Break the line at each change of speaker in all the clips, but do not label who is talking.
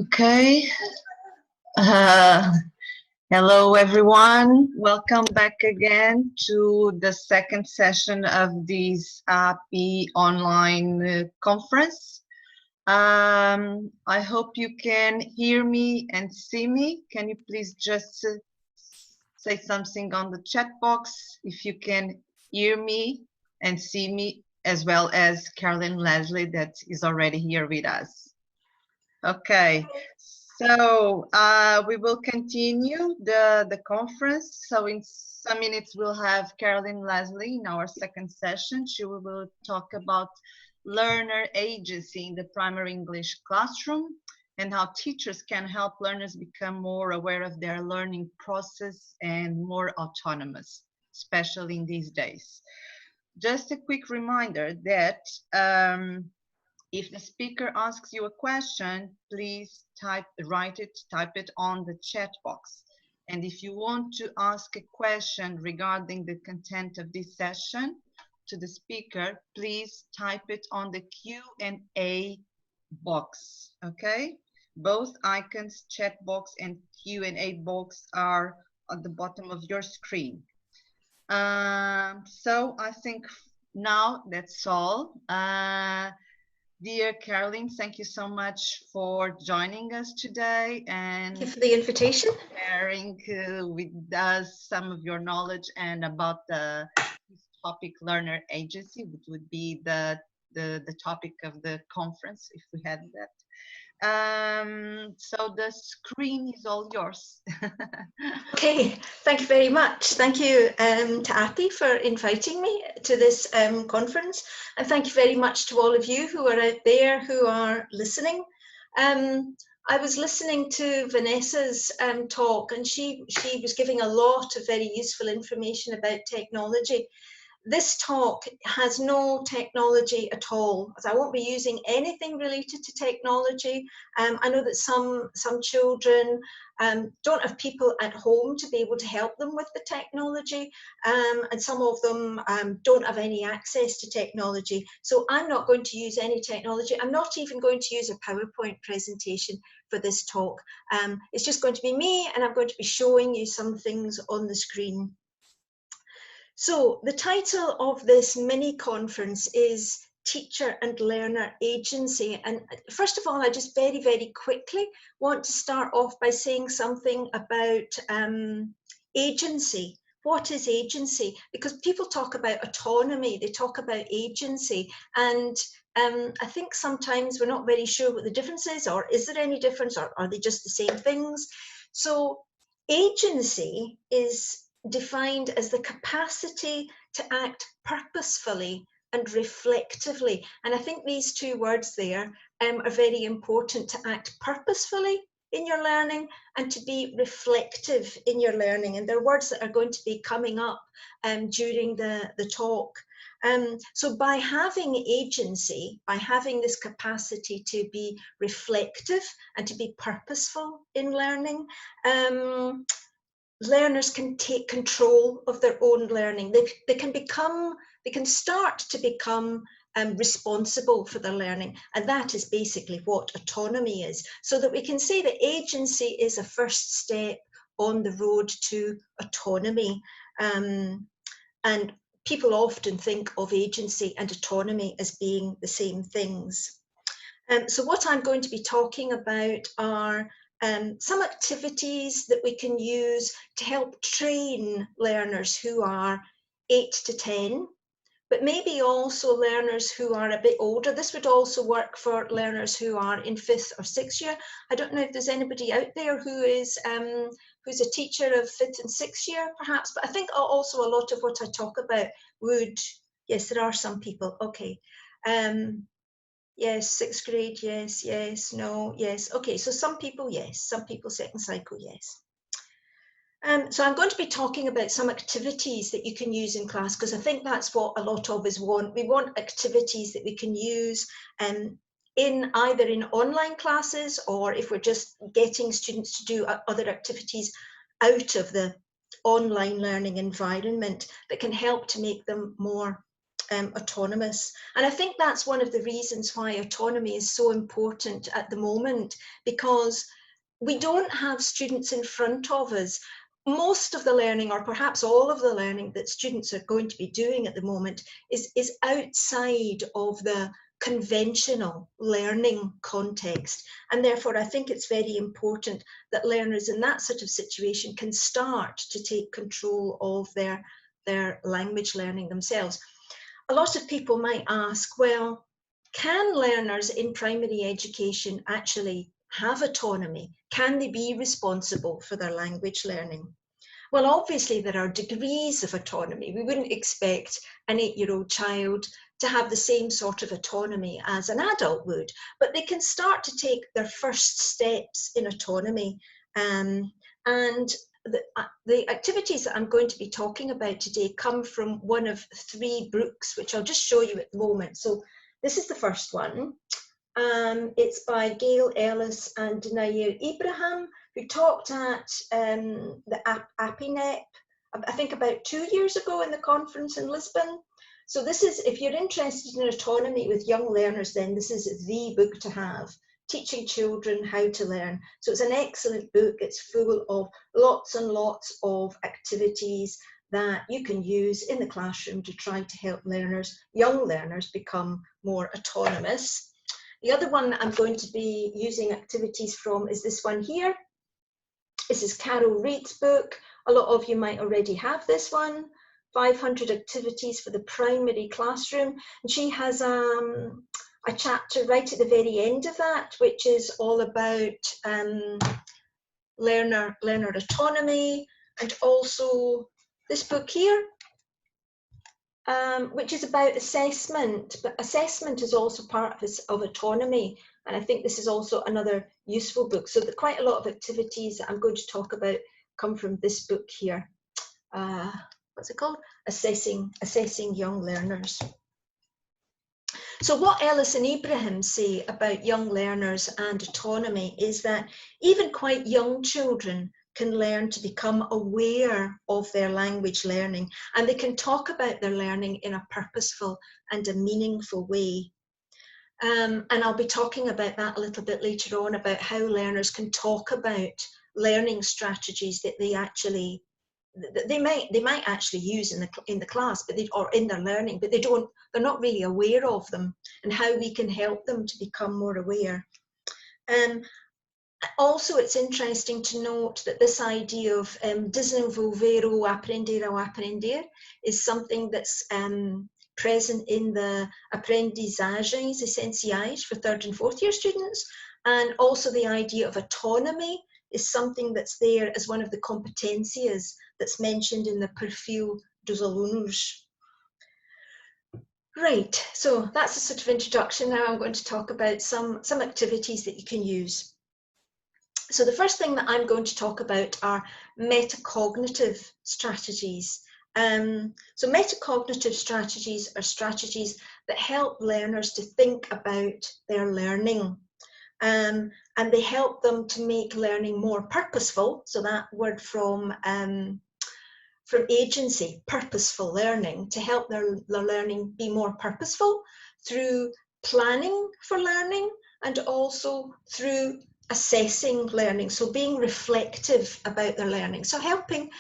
Okay. Uh, Hello, everyone. Welcome back again to the second session of this APPI Online Conference. I hope you can hear me and see me. Can you please just say something on the chat box if you can hear me and see me, as well as Carolyn Leslie that is already here with us. Okay, so we will continue the conference. So in some minutes, we'll have Carolyn Leslie in our second session. She will talk about learner agency in the primary English classroom and how teachers can help learners become more aware of their learning process and more autonomous, especially in these days. Just a quick reminder that if the speaker asks you a question, please type it on the chat box. And if you want to ask a question regarding the content of this session to the speaker, please type it on the Q&A box, okay? Both icons, chat box and Q&A box, are at the bottom of your screen. So I think now that's all. Dear Carolyn, thank you so much for joining us today and
thank you for the invitation.
Sharing with us some of your knowledge and about the topic learner agency, which would be the topic of the conference if we had that. So the screen is all yours.
Okay, thank you very much. Thank you to APPI for inviting me to this conference, and thank you very much to all of you who are out there who are listening. I was listening to Vanessa's talk, and she was giving a lot of very useful information about technology. This talk has no technology at all, as I won't be using anything related to technology. I know that some children don't have people at home to be able to help them with the technology, and some of them don't have any access to technology. So I'm not going to use any technology. I'm not even going to use a PowerPoint presentation for this talk. It's just going to be me, and I'm going to be showing you some things on the screen. So the title of this mini conference is Teacher and Learner Agency. And first of all, I just very, very quickly want to start off by saying something about agency. What is agency? Because people talk about autonomy, they talk about agency. And I think sometimes we're not very sure what the difference is, or is there any difference, or are they just the same things? So agency is defined as the capacity to act purposefully and reflectively. And I think these two words there are very important: to act purposefully in your learning and to be reflective in your learning. And they're words that are going to be coming up during the talk. So by having agency, by having this capacity to be reflective and to be purposeful in learning, learners can take control of their own learning. They can start to become responsible for their learning, and that is basically what autonomy is. So that we can say that agency is a first step on the road to autonomy. And people often think of agency and autonomy as being the same things. So what I'm going to be talking about are some activities that we can use to help train learners who are 8 to 10, but maybe also learners who are a bit older. This would also work for learners who are in 5th or 6th year. I don't know if there's anybody out there who is who's a teacher of 5th and 6th year, perhaps, but I think also a lot of what I talk about would, yes, there are some people, okay. Yes, 6th grade, yes, no, yes. Okay, so some people, yes. Some people 2nd cycle, yes. So I'm going to be talking about some activities that you can use in class, because I think that's what a lot of us want. We want activities that we can use in either in online classes, or if we're just getting students to do other activities out of the online learning environment that can help to make them more autonomous. And I think that's one of the reasons why autonomy is so important at the moment, because we don't have students in front of us. Most of the learning, or perhaps all of the learning that students are going to be doing at the moment is outside of the conventional learning context. And therefore, I think it's very important that learners in that sort of situation can start to take control of their language learning themselves. A lot of people might ask, well, can learners in primary education actually have autonomy? Can they be responsible for their language learning? Well, obviously there are degrees of autonomy. We wouldn't expect an 8-year-old child to have the same sort of autonomy as an adult would, but they can start to take their first steps in autonomy. And the activities that I'm going to be talking about today come from one of 3 books, which I'll just show you at the moment. So this is the first one. It's by Gail Ellis and Nair Ibrahim, who talked at the APPI, I think about 2 years ago in the conference in Lisbon. So this is, if you're interested in autonomy with young learners, then this is the book to have. Teaching Children How to Learn. So it's an excellent book. It's full of lots and lots of activities that you can use in the classroom to try to help learners, young learners, become more autonomous. The other one that I'm going to be using activities from is this one here. This is Carol Reed's book. A lot of you might already have this one. 500 activities for the primary classroom. And she has a chapter right at the very end of that, which is all about learner autonomy, and also this book here, which is about assessment. But assessment is also part of autonomy, and I think this is also another useful book. So quite a lot of activities that I'm going to talk about come from this book here. What's it called? Assessing Young Learners. So what Ellis and Ibrahim say about young learners and autonomy is that even quite young children can learn to become aware of their language learning, and they can talk about their learning in a purposeful and a meaningful way. And I'll be talking about that a little bit later on, about how learners can talk about learning strategies that they might actually use in the class, but or in their learning, but they're not really aware of them, and how we can help them to become more aware. Also, it's interesting to note that this idea of desenvolver ou aprender ao aprender is something that's present in the aprendizagens essenciais for 3rd and 4th year students, and also the idea of autonomy is something that's there as one of the competências that's mentioned in the perfil dos alunos. Right, so that's a sort of introduction. Now I'm going to talk about some activities that you can use. So the first thing that I'm going to talk about are metacognitive strategies. So metacognitive strategies are strategies that help learners to think about their learning. And they help them to make learning more purposeful. So that word from agency, purposeful learning, to help their learning be more purposeful through planning for learning, and also through assessing learning, so being reflective about their learning. So helping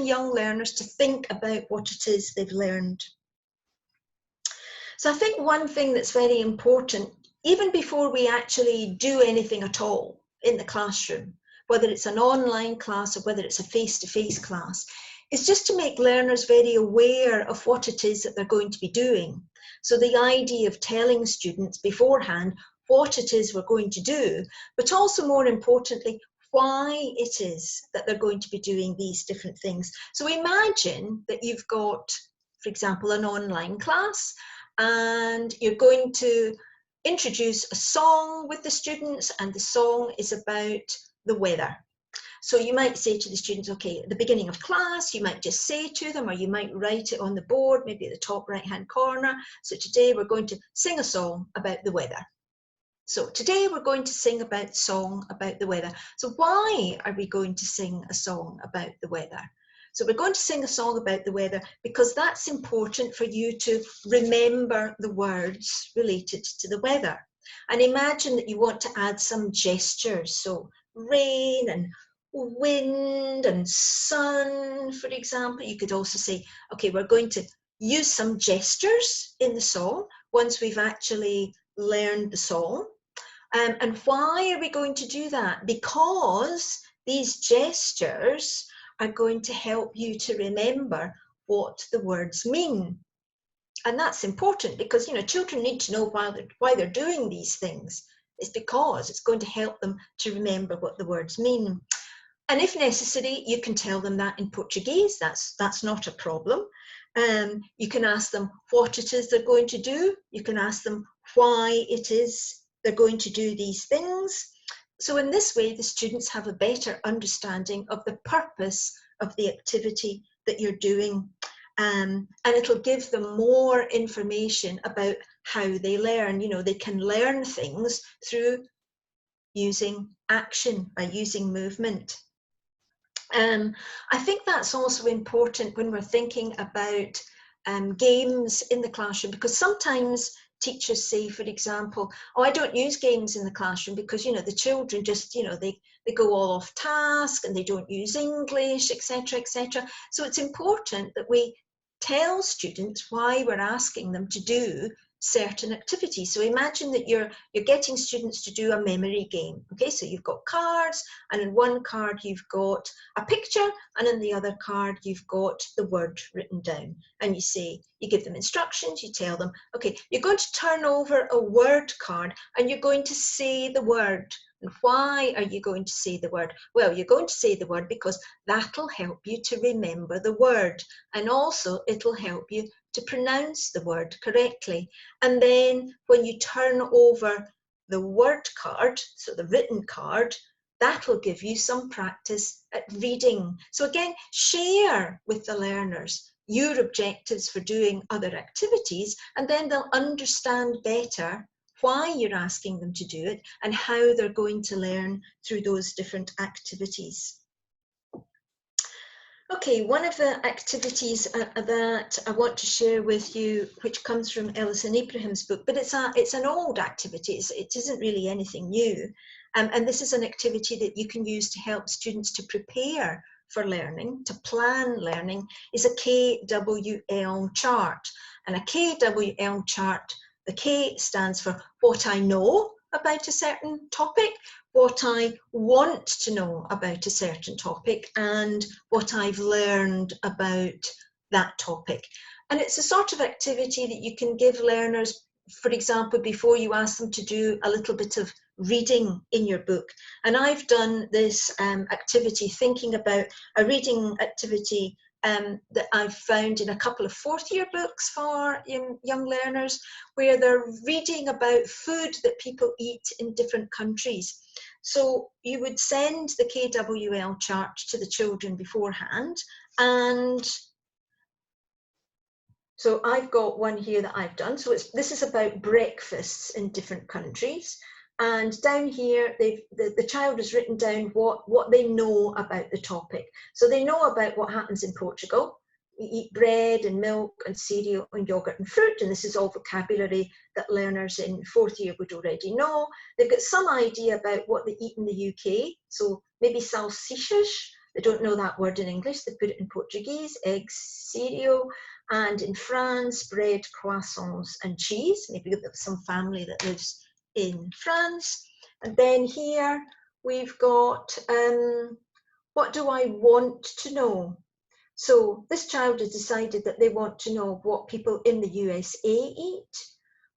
young learners to think about what it is they've learned. So I think one thing that's very important, even before we actually do anything at all in the classroom, whether it's an online class or whether it's a face-to-face class, is just to make learners very aware of what it is that they're going to be doing. So the idea of telling students beforehand what it is we're going to do, but also more importantly, why it is that they're going to be doing these different things. So imagine that you've got, for example, an online class, and you're going to introduce a song with the students, and the song is about the weather. So you might say to the students, okay, at the beginning of class, you might just say to them, or you might write it on the board, maybe at the top right-hand corner. So today we're going to sing a song about the weather. So today we're going to sing a song about the weather. So why are we going to sing a song about the weather? So we're going to sing a song about the weather because that's important for you to remember the words related to the weather. And imagine that you want to add some gestures. So rain and wind and sun, for example. You could also say, okay, we're going to use some gestures in the song once we've actually learned the song. And why are we going to do that? Because these gestures are going to help you to remember what the words mean. And that's important because, you know, children need to know why they're doing these things. It's because it's going to help them to remember what the words mean. And if necessary, you can tell them that in Portuguese. That's not a problem. You can ask them what it is they're going to do. You can ask them why it is they're going to do these things. So in this way, the students have a better understanding of the purpose of the activity that you're doing. And it'll give them more information about how they learn. You know, they can learn things through using action, by using movement. I think that's also important when we're thinking about games in the classroom, because sometimes teachers say, for example, oh, I don't use games in the classroom because, you know, the children just, you know, they go all off task and they don't use English, etc., etc. So it's important that we tell students why we're asking them to do certain activities. So imagine that you're getting students to do a memory game. Okay, so you've got cards, and in one card you've got a picture, and in the other card you've got the word written down. And you give them instructions, you tell them, okay, you're going to turn over a word card and you're going to say the word. And why are you going to say the word? Well, you're going to say the word because that'll help you to remember the word, and also it'll help you to pronounce the word correctly. And then when you turn over the word card, so the written card, that will give you some practice at reading. So again, share with the learners your objectives for doing other activities, and then they'll understand better why you're asking them to do it and how they're going to learn through those different activities. Okay, one of the activities that I want to share with you, which comes from Ellison Ibrahim's book, but it's an old activity, it isn't really anything new. And this is an activity that you can use to help students to prepare for learning, to plan learning, is a KWL chart. And a KWL chart, the K stands for what I know about a certain topic, what I want to know about a certain topic, and what I've learned about that topic. And it's a sort of activity that you can give learners, for example, before you ask them to do a little bit of reading in your book. And I've done this activity thinking about a reading activity that I've found in a couple of fourth-year books for young learners, where they're reading about food that people eat in different countries. So you would send the KWL chart to the children beforehand, and so I've got one here that I've done. So this is about breakfasts in different countries. And down here, the child has written down what they know about the topic. So they know about what happens in Portugal. We eat bread and milk and cereal and yogurt and fruit. And this is all vocabulary that learners in fourth year would already know. They've got some idea about what they eat in the UK. So maybe salsichas. They don't know that word in English. They put it in Portuguese, eggs, cereal. And in France, bread, croissants and cheese. Maybe some family that lives in France. And then here we've got what do I want to know? So this child has decided that they want to know what people in the USA eat,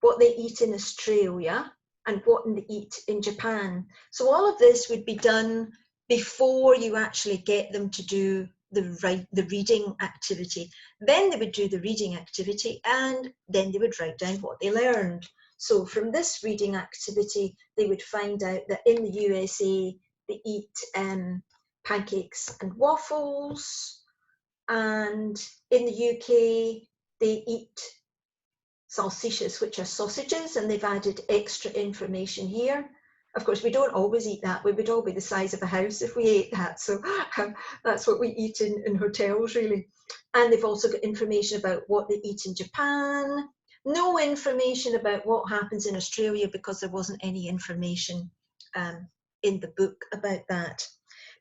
what they eat in Australia, and what they eat in Japan. So all of this would be done before you actually get them to do the reading activity. Then they would do the reading activity, and then they would write down what they learned. So from this reading activity, they would find out that in the USA, they eat pancakes and waffles, and in the UK, they eat salsichas, which are sausages, and they've added extra information here. Of course, we don't always eat that. We would all be the size of a house if we ate that. So that's what we eat in hotels, really. And they've also got information about what they eat in Japan. No information about what happens in Australia because there wasn't any information in the book about that.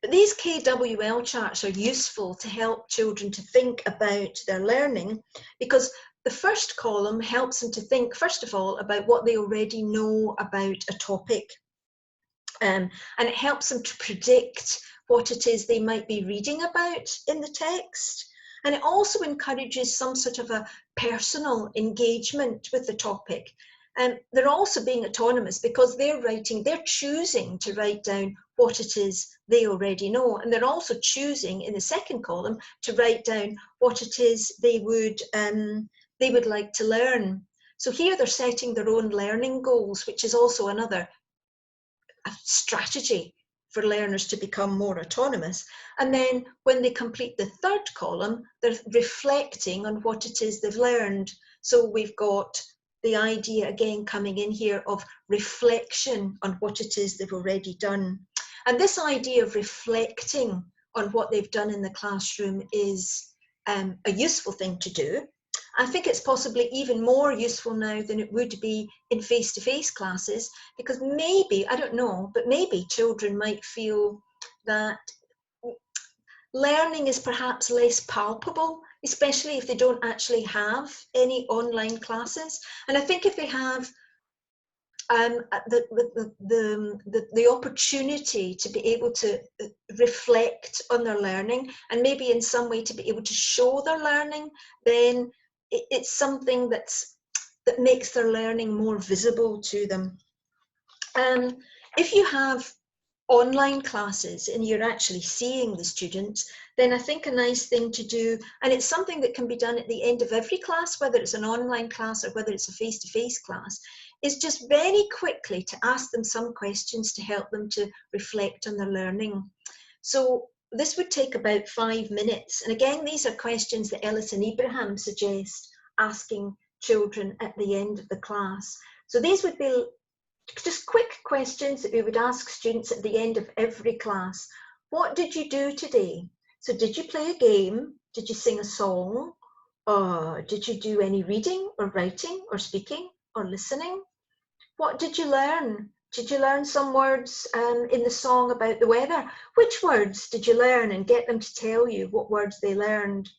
But these KWL charts are useful to help children to think about their learning, because the first column helps them to think, first of all, about what they already know about a topic. And it helps them to predict what it is they might be reading about in the text. And it also encourages some sort of a personal engagement with the topic. And they're also being autonomous because they're choosing to write down what it is they already know. And they're also choosing in the second column to write down what it is they would like to learn. So here they're setting their own learning goals, which is also another strategy for learners to become more autonomous. And then when they complete the third column, they're reflecting on what it is they've learned. So we've got the idea again coming in here of reflection on what it is they've already done. And this idea of reflecting on what they've done in the classroom is a useful thing to do. I think it's possibly even more useful now than it would be in face-to-face classes, because maybe, I don't know, but maybe children might feel that learning is perhaps less palpable, especially if they don't actually have any online classes. And I think if they have the opportunity to be able to reflect on their learning and maybe in some way to be able to show their learning, then it's something that makes their learning more visible to them. If you have online classes and you're actually seeing the students, then I think a nice thing to do, and it's something that can be done at the end of every class, whether it's an online class or whether it's a face-to-face class, is just very quickly to ask them some questions to help them to reflect on their learning. So this would take about 5 minutes. And again, these are questions that Ellis and Ibrahim suggest asking children at the end of the class. So these would be just quick questions that we would ask students at the end of every class. What did you do today? So did you play a game? Did you sing a song? Did you do any reading or writing or speaking or listening? What did you learn? Did you learn some words in the song about the weather? Which words did you learn, and get them to tell you what words they learned?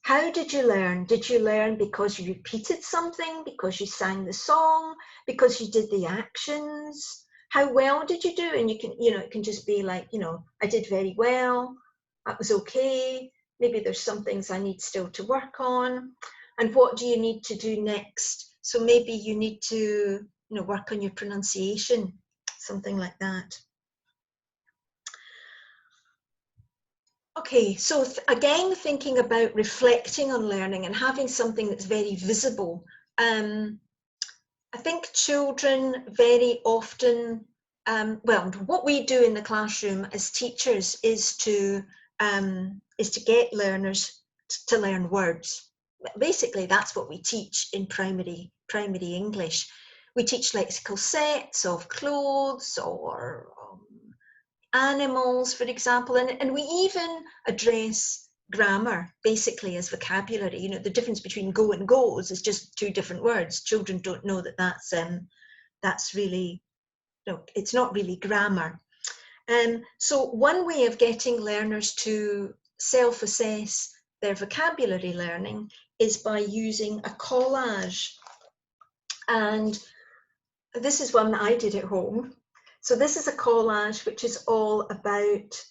How did you learn? Did you learn because you repeated something, because you sang the song, because you did the actions? How well did you do? And you can, it can just be like, I did very well, that was okay, maybe there's some things I need still to work on. And what do you need to do next? So maybe you need to, work on your pronunciation, something like that. Okay, so again, thinking about reflecting on learning and having something that's very visible. I think children very often, what we do in the classroom as teachers is to get learners to learn words. Basically, that's what we teach in primary English. We teach lexical sets of clothes or animals, for example, and we even address grammar basically as vocabulary. The difference between go and goes is just two different words. Children don't know that that's really, it's not really grammar. So one way of getting learners to self-assess their vocabulary learning is by using a collage. And this is one that I did at home. So this is a collage which is all about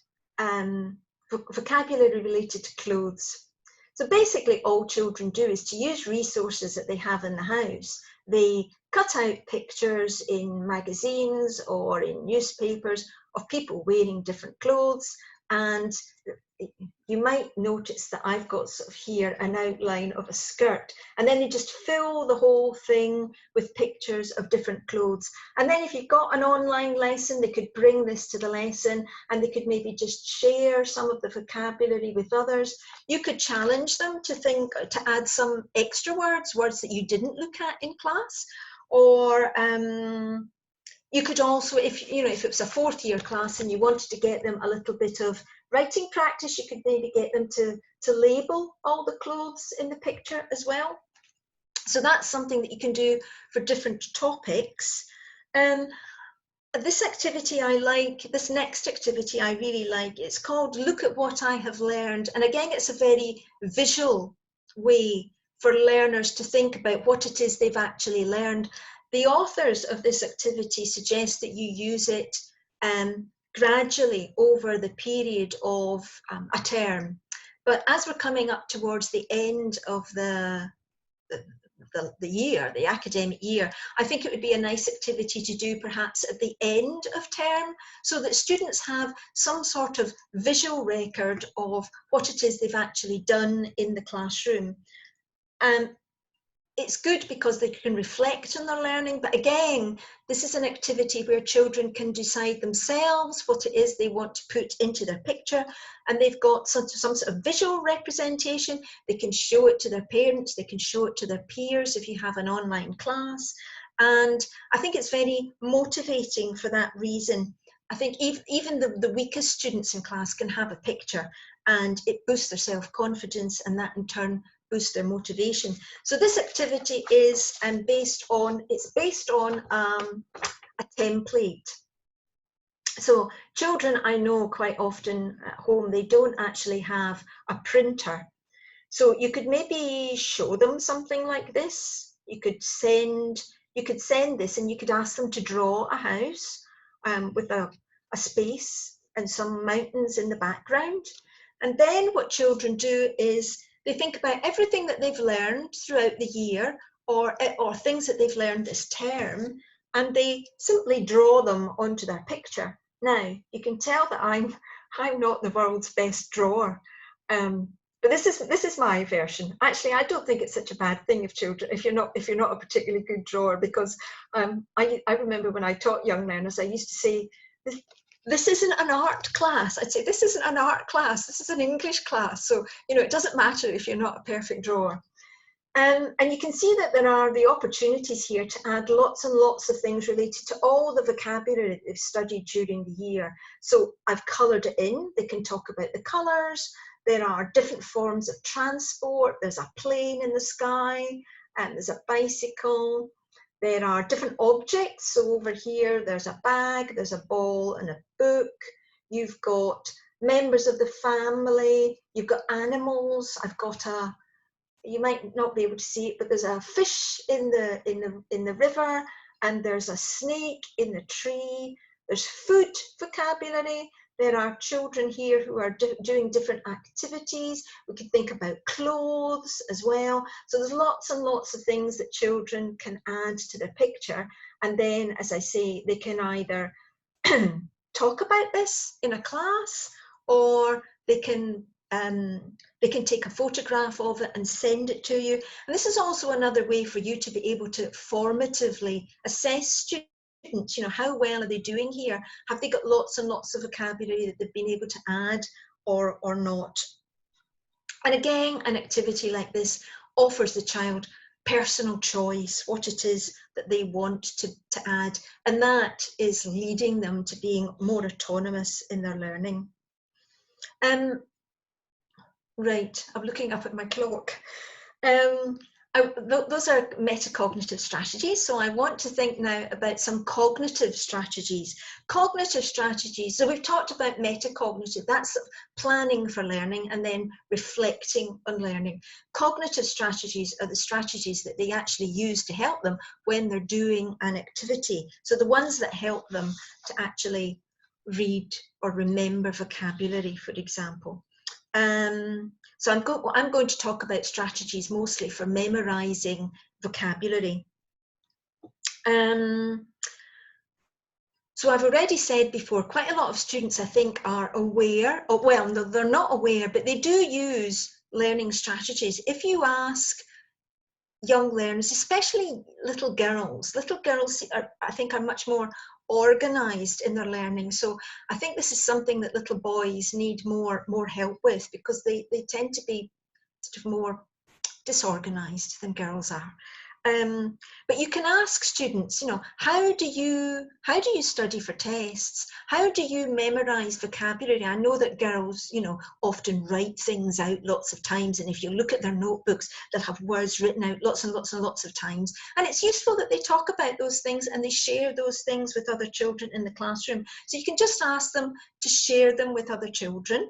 vocabulary related to clothes. So basically all children do is to use resources that they have in the house. They cut out pictures in magazines or in newspapers of people wearing different clothes, and you might notice that I've got sort of here an outline of a skirt, and then they just fill the whole thing with pictures of different clothes. And then if you've got an online lesson, they could bring this to the lesson and they could maybe just share some of the vocabulary with others. You could challenge them to add some extra words that you didn't look at in class, or You could also, if it was a fourth year class and you wanted to get them a little bit of writing practice, you could maybe get them to label all the clothes in the picture as well. So that's something that you can do for different topics. This activity I like, this next activity I really like. It's called Look at What I Have Learned. And again, it's a very visual way for learners to think about what it is they've actually learned. The authors of this activity suggest that you use it gradually over the period of a term. But as we're coming up towards the end of the year, the academic year, I think it would be a nice activity to do perhaps at the end of term, so that students have some sort of visual record of what it is they've actually done in the classroom. It's good because they can reflect on their learning, but again, this is an activity where children can decide themselves what it is they want to put into their picture, and they've got some sort of visual representation. They can show it to their parents, they can show it to their peers if you have an online class, and I think it's very motivating for that reason. I think even the weakest students in class can have a picture, and it boosts their self-confidence, and that in turn boost their motivation. So this activity is based on a template. So children, I know quite often at home, they don't actually have a printer. So you could maybe show them something like this. You could send this, and you could ask them to draw a house with a space and some mountains in the background. And then what children do is they think about everything that they've learned throughout the year, or things that they've learned this term, and they simply draw them onto their picture. Now, you can tell that I'm not the world's best drawer, but this is my version. Actually, I don't think it's such a bad thing if you're not a particularly good drawer, because I remember when I taught young learners, I used to say, this isn't an art class. I'd say, this isn't an art class, this is an English class. So, it doesn't matter if you're not a perfect drawer. And you can see that there are the opportunities here to add lots and lots of things related to all the vocabulary that they've studied during the year. So I've coloured it in. They can talk about the colours. There are different forms of transport. There's a plane in the sky, and there's a bicycle. There are different objects. So over here, there's a bag, there's a ball and a book. You've got members of the family. You've got animals. I've got you might not be able to see it, but there's a fish in the river, and there's a snake in the tree. There's food vocabulary. There are children here who are doing different activities. We could think about clothes as well. So there's lots and lots of things that children can add to their picture. And then, as I say, they can either talk about this in a class, or they can take a photograph of it and send it to you. And this is also another way for you to be able to formatively assess students. How well are they doing here? Have they got lots and lots of vocabulary that they've been able to add, or not? And again, an activity like this offers the child personal choice, what it is that they want to add, and that is leading them to being more autonomous in their learning. Right, I'm looking up at my clock. Those are metacognitive strategies, so I want to think now about some cognitive strategies. Cognitive strategies, so we've talked about metacognitive, that's planning for learning and then reflecting on learning. Cognitive strategies are the strategies that they actually use to help them when they're doing an activity. So the ones that help them to actually read or remember vocabulary, for example. So I'm going to talk about strategies mostly for memorizing vocabulary. So I've already said before, quite a lot of students, I think, are aware, well, no, they're not aware, but they do use learning strategies. If you ask young learners, especially little girls I think are much more organized in their learning. So I think this is something that little boys need more help with, because they tend to be sort of more disorganized than girls are. But you can ask students, you know, how do you study for tests? How do you memorize vocabulary? I know that girls, you know, often write things out lots of times, and if you look at their notebooks, they'll have words written out lots and lots and lots of times. And it's useful that they talk about those things and they share those things with other children in the classroom. So you can just ask them to share them with other children.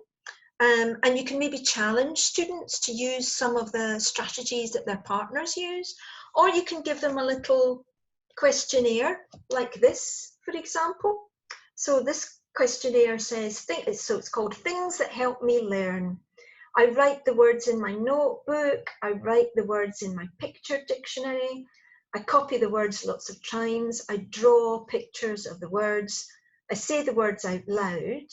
And you can maybe challenge students to use some of the strategies that their partners use, or you can give them a little questionnaire like this, for example. So this questionnaire says, so it's called Things That Help Me Learn. I write the words in my notebook, I write the words in my picture dictionary, I copy the words lots of times, I draw pictures of the words, I say the words out loud,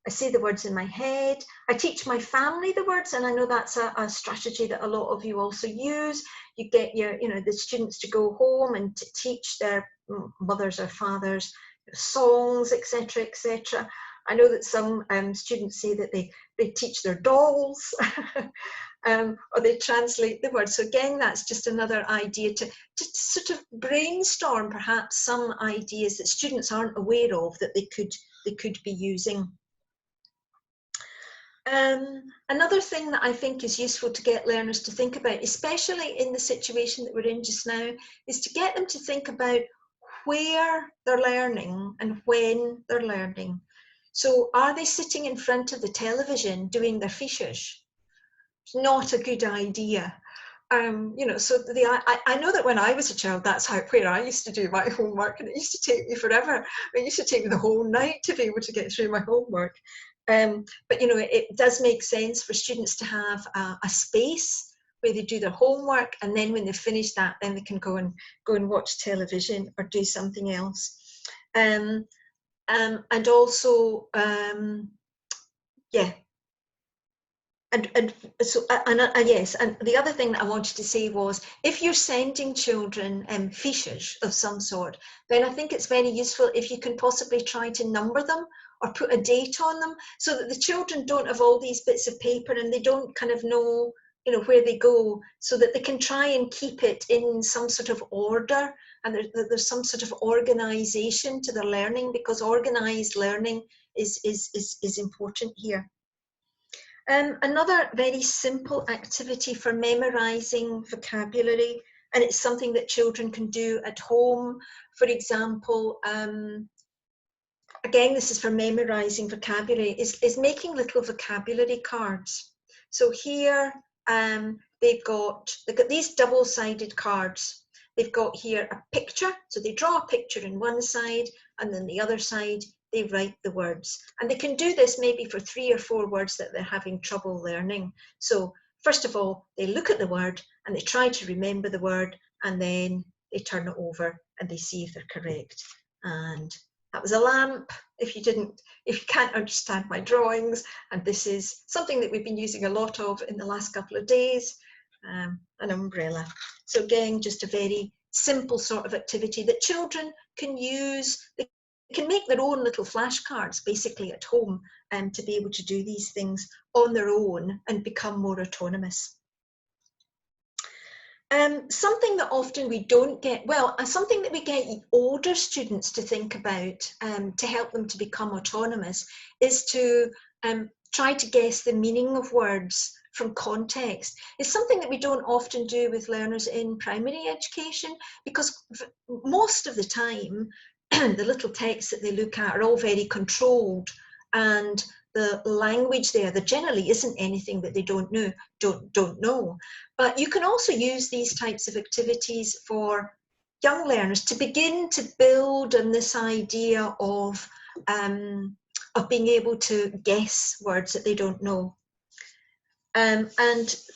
I say the words in my head. I teach my family the words, and I know that's a strategy that a lot of you also use. You get the students to go home and to teach their mothers or fathers songs, etc., etc. I know that some students say that they teach their dolls or they translate the words. So again, that's just another idea to sort of brainstorm perhaps some ideas that students aren't aware of that they could be using. Another thing that I think is useful to get learners to think about, especially in the situation that we're in just now, is to get them to think about where they're learning and when they're learning. So are they sitting in front of the television doing their fiches? It's not a good idea. So I know that when I was a child, that's where I used to do my homework, and it used to take me forever. It used to take me the whole night to be able to get through my homework. But it does make sense for students to have a space where they do their homework, and then when they finish that, then they can go and watch television or do something else. And also, yeah. Yes, and the other thing that I wanted to say was, if you're sending children fiches of some sort, then I think it's very useful if you can possibly try to number them or put a date on them, so that the children don't have all these bits of paper and they don't kind of know where they go, so that they can try and keep it in some sort of order, and there's some sort of organization to their learning, because organized learning is important here. Another very simple activity for memorizing vocabulary, and it's something that children can do at home. For example, again, this is for memorizing vocabulary, is making little vocabulary cards. So here they've got these double-sided cards. They've got here a picture, so they draw a picture in one side, and then the other side they write the words. And they can do this maybe for 3 or 4 words that they're having trouble learning. So first of all, they look at the word and they try to remember the word, and then they turn it over and they see if they're correct. And that was a lamp, if you can't understand my drawings. And this is something that we've been using a lot of in the last couple of days, an umbrella. So again, just a very simple sort of activity that children can use. They can make their own little flashcards basically at home, to be able to do these things on their own and become more autonomous. Something that often we don't get, something that we get older students to think about to help them to become autonomous, is to try to guess the meaning of words from context. It's something that we don't often do with learners in primary education, because most of the time the little texts that they look at are all very controlled, and the language there generally isn't anything that they don't know. But you can also use these types of activities for young learners to begin to build on this idea of being able to guess words that they don't know. And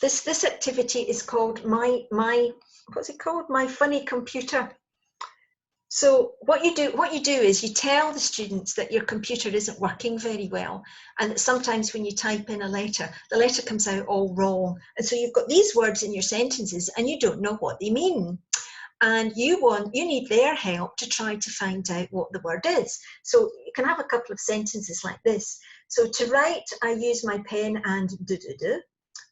this activity is called what's it called? My Funny Computer. So what you do is you tell the students that your computer isn't working very well, and that sometimes when you type in a letter, the letter comes out all wrong. And so you've got these words in your sentences and you don't know what they mean. And you need their help to try to find out what the word is. So you can have a couple of sentences like this. So to write, I use my pen and do-do-do.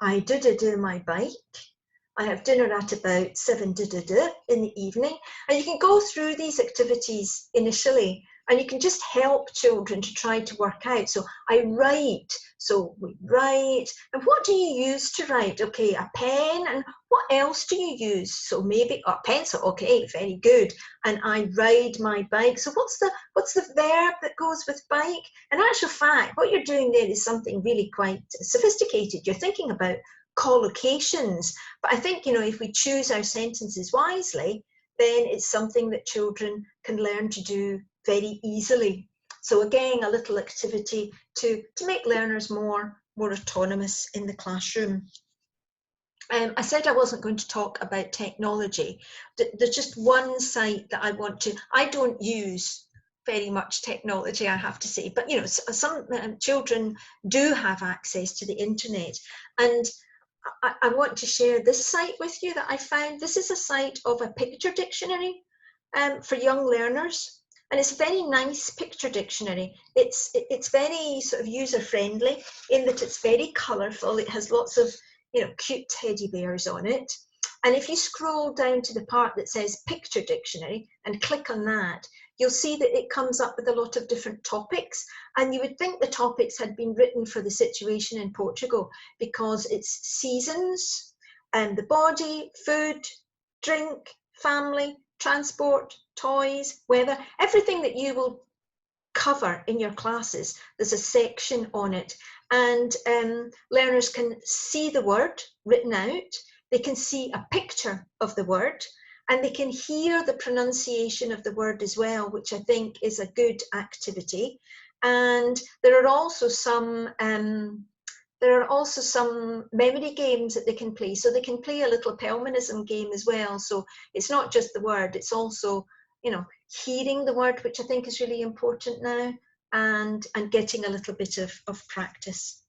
I do-do-do my bike. I have dinner at about 7 in the evening. And you can go through these activities initially, and you can just help children to try to work out. So I write, so we write, and what do you use to write? Okay, a pen, and what else do you use? So maybe a pencil, okay, very good. And I ride my bike. So what's the verb that goes with bike? In actual fact, what you're doing there is something really quite sophisticated. You're thinking about collocations. But I think, you know, if we choose our sentences wisely, then it's something that children can learn to do very easily. So again, a little activity to make learners more autonomous in the classroom. I said I wasn't going to talk about technology. There's just one site that I want to, I don't use very much technology, I have to say, but you know, some children do have access to the internet, and I want to share this site with you that I found. This is a site of a picture dictionary for young learners, and it's a very nice picture dictionary. It's very sort of user friendly in that it's very colourful. It has lots of, you know, cute teddy bears on it. And if you scroll down to the part that says picture dictionary and click on that, you'll see that it comes up with a lot of different topics. And you would think the topics had been written for the situation in Portugal, because it's seasons and the body, food, drink, family, transport, toys, weather, everything that you will cover in your classes. There's a section on it, and learners can see the word written out, they can see a picture of the word, and they can hear the pronunciation of the word as well, which I think is a good activity. And there are also some memory games that they can play. So they can play a little Pelmanism game as well. So it's not just the word, it's also, you know, hearing the word, which I think is really important now, and getting a little bit of practice.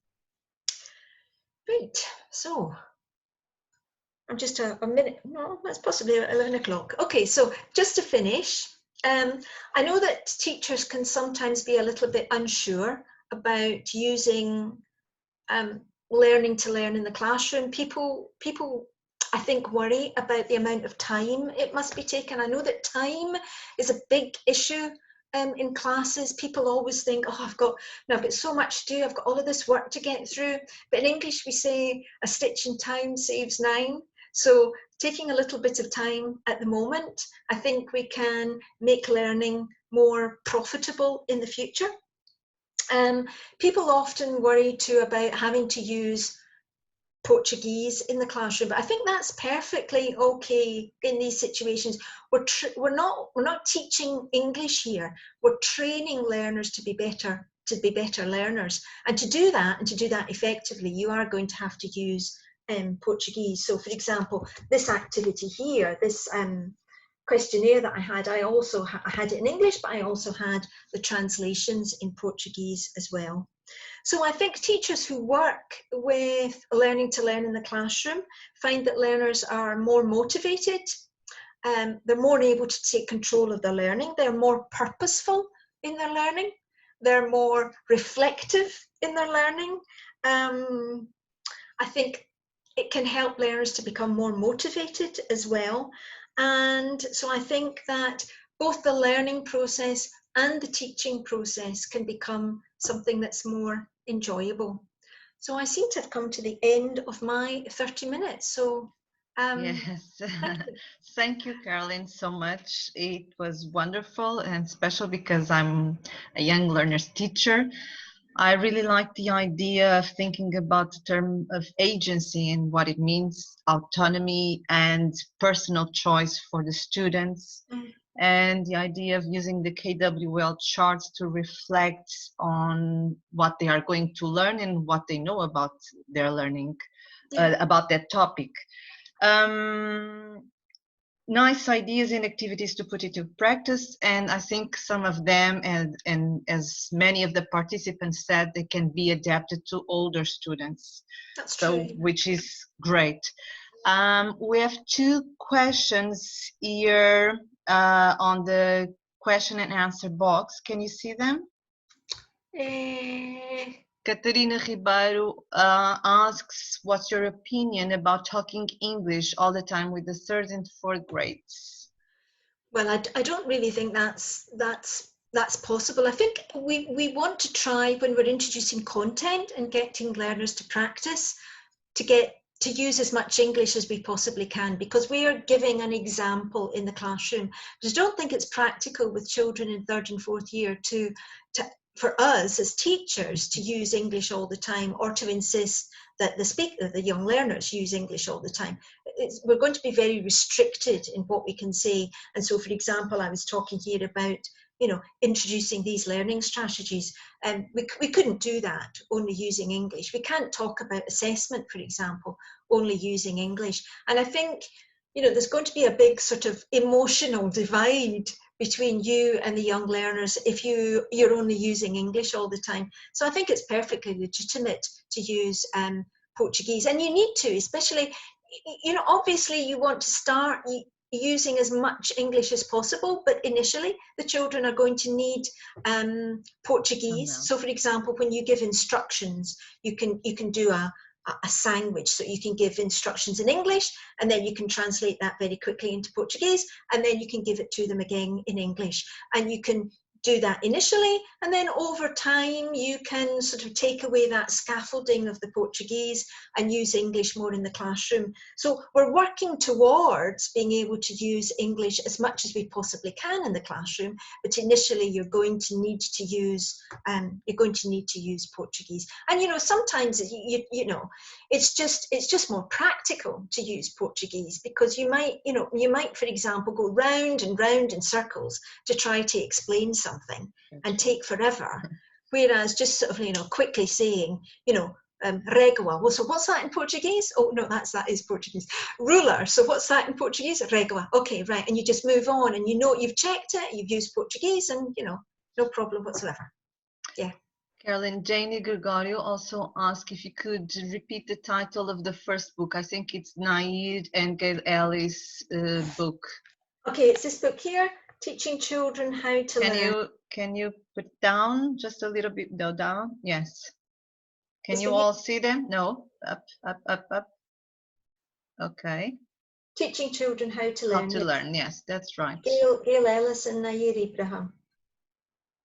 Right, so I'm just a minute, no, that's possibly 11 o'clock. Okay, so just to finish, I know that teachers can sometimes be a little bit unsure about using learning to learn in the classroom. People, I think, worry about the amount of time it must be taken. I know that time is a big issue in classes. People always think, oh, I've got so much to do, I've got all of this work to get through. But in English we say a stitch in time saves 9. So taking a little bit of time at the moment, I think we can make learning more profitable in the future. People often worry too about having to use Portuguese in the classroom, but I think that's perfectly okay in these situations. We're not teaching English here. We're training learners to be better learners, and to do that effectively, you are going to have to use Portuguese. So, for example, this activity here, this questionnaire that I had, I also had it in English, but I also had the translations in Portuguese as well. So I think teachers who work with learning to learn in the classroom find that learners are more motivated, they're more able to take control of their learning, they're more purposeful in their learning, they're more reflective in their learning. I think it can help learners to become more motivated as well. And so I think that both the learning process and the teaching process can become something that's more enjoyable. So I seem to have come to the end of my 30 minutes. So
yes, thank you, Carolyn, so much. It was wonderful and special because I'm a young learners teacher. I really like the idea of thinking about the term of agency and what it means, autonomy and personal choice for the students, and the idea of using the KWL charts to reflect on what they are going to learn and what they know about their learning, about that topic. Nice ideas and activities to put into practice, and I think some of them, and as many of the participants said, they can be adapted to older students.
That's
so
true.
Which is great. We have 2 questions here on the question and answer box. Can you see them? Catarina Ribeiro asks, what's your opinion about talking English all the time with the third and fourth grades?
Well, I don't really think that's possible. I think we want to try, when we're introducing content and getting learners to practice, to use as much English as we possibly can, because we are giving an example in the classroom. But I don't think it's practical with children in third and fourth year for us as teachers to use English all the time, or to insist that the young learners use English all the time. We're going to be very restricted in what we can say. And so, for example, I was talking here about, introducing these learning strategies, and we couldn't do that only using English. We can't talk about assessment, for example, only using English. And I think, there's going to be a big sort of emotional divide between you and the young learners if you're only using English all the time. So I think it's perfectly legitimate to use Portuguese, and you need to, especially, obviously you want to start using as much English as possible, but initially the children are going to need Portuguese. So for example, when you give instructions, you can do a sandwich, so you can give instructions in English, and then you can translate that very quickly into Portuguese, and then you can give it to them again in English. And you can do that initially, and then over time you can sort of take away that scaffolding of the Portuguese and use English more in the classroom. So we're working towards being able to use English as much as we possibly can in the classroom, but initially you're going to need to use Portuguese. And sometimes it's just more practical to use Portuguese, because you might for example go round and round in circles to try to explain something and take forever, whereas just sort of quickly saying régua. Well, so what's that in Portuguese? Oh no, that is Portuguese. Ruler. So what's that in Portuguese? Régua. Okay, right. And you just move on, and you've checked it, you've used Portuguese, and no problem whatsoever. Yeah.
Carolyn, Janie Gregorio also asked if you could repeat the title of the first book. I think it's Nair and Gail Ellis' book.
Okay, it's this book here, Teaching Children How to Learn.
Can you put down just a little bit? No, down. Yes. Can you
here.
all see them? No. Up, up, up, up. Okay.
Teaching Children How to Learn.
How to learn. Yes, that's right.
Gail Ellis and Nair Ibrahim.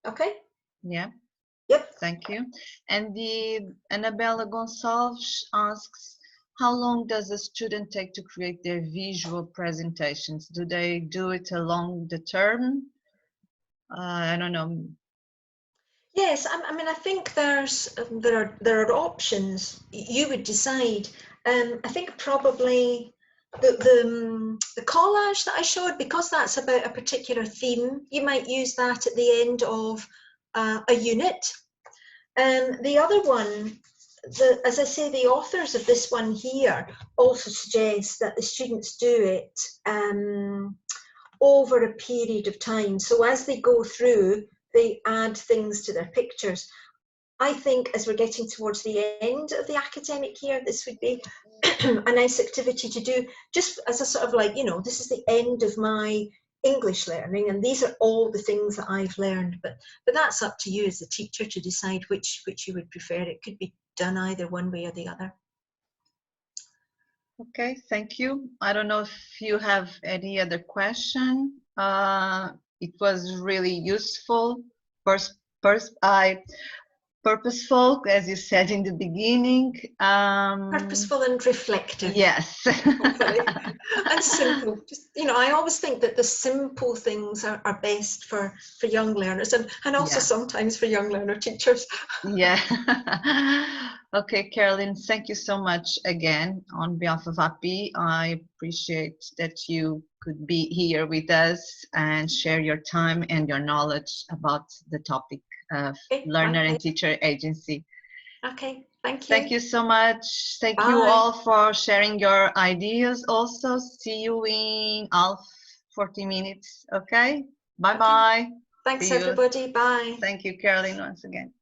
Okay.
Yeah.
Yep.
Thank you. And Annabella Gonçalves asks, how long does a student take to create their visual presentations? Do they do it along the term? I don't know.
Yes, I mean, I think there are options. You would decide. I think probably the collage that I showed, because that's about a particular theme, you might use that at the end of a unit. The other one, as I say, the authors of this one here also suggest that the students do it over a period of time. So as they go through, they add things to their pictures. I think as we're getting towards the end of the academic year, this would be a nice activity to do, just as a sort of this is the end of my English learning, and these are all the things that I've learned. But that's up to you as the teacher to decide which you would prefer. It could be done either one way or the other.
Okay, thank you. I don't know if you have any other question. It was really useful. Purposeful, as you said in the beginning.
Purposeful and reflective.
Yes.
And simple. Just, I always think that the simple things are best for young learners, and also sometimes for young learner teachers.
Yeah. Okay, Carolyn, thank you so much again on behalf of APPI. I appreciate that you could be here with us and share your time and your knowledge about the topic of learner and teacher agency.
Okay, thank you.
Thank you so much. Thank you all for sharing your ideas also. See you in 40 minutes, okay? Bye-bye.
Thanks, everybody. Bye.
Thank you, Carolyn, once again.